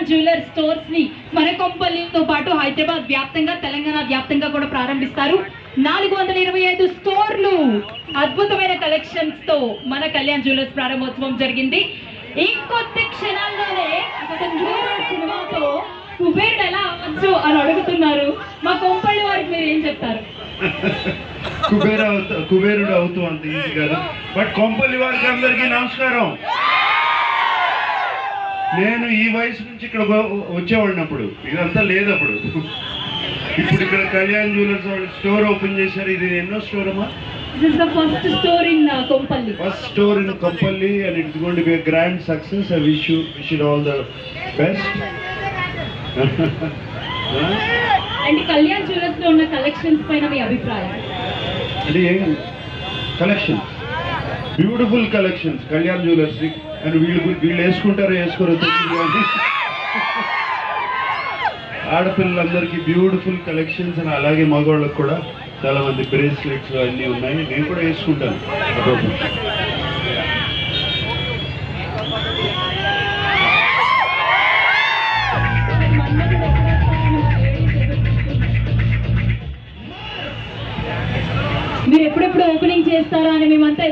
Kalyan jewellers stores ని మనకొంపల్లితో పాటు హైదరాబాద్ వ్యాప్తంగా తెలంగాణ వ్యాప్తంగా కూడా ప్రారంభిస్తారు. 425 స్టోర్లు అద్భుతమైన కలెక్షన్స్ తో మన కళ్యాణ్ జ్యువెలర్స్ ప్రారంభోత్సవం జరిగింది. ఇంకొద్ది క్షణాల్లోనే సినిమాతో కుబేరుడు ఎలా అవ్వచ్చు అని అడుగుతున్నారు. మా కొంపల్లి వారికి మీరు ఏం చెప్తారు? కుబేరుడు అవుతూ అంత ఈజీ కాదు. బట్ కొంపల్లి వారికి అందరికీ నమస్కారం. నేను ఈ వయసు నుంచి ఇక్కడ వచ్చేవాడినప్పుడు ఇదంతా లేదు. అప్పుడు ఇప్పుడు ఇక్కడ కళ్యాణ్ జ్యువెలర్స్ వాళ్ళు స్టోర్ ఓపెన్ చేశారు. ఇది ఎన్నో స్టోర్ అమ్మా? First store in Kompally. First store in Kompally and it's going to be a grand success. I wish you all the best. And Kalyan jewellers లో ఉన్న కలెక్షన్స్ పైన మీ అభిప్రాయం? అంటే ఏం collections? Beautiful collections Kalyan jewellers. And వీళ్ళు వేసుకుంటారో వేసుకోరో తెలియదు కానీ ఆడపిల్లలందరికీ బ్యూటిఫుల్ కలెక్షన్స్. అని అలాగే మగవాళ్ళకు కూడా చాలా మంది బ్రేస్లెట్స్ అన్నీ ఉన్నాయి. నేను కూడా వేసుకుంటాను. మీరు ఎప్పుడెప్పుడు ఓపెనింగ్ చేస్తారా అని మేమంతా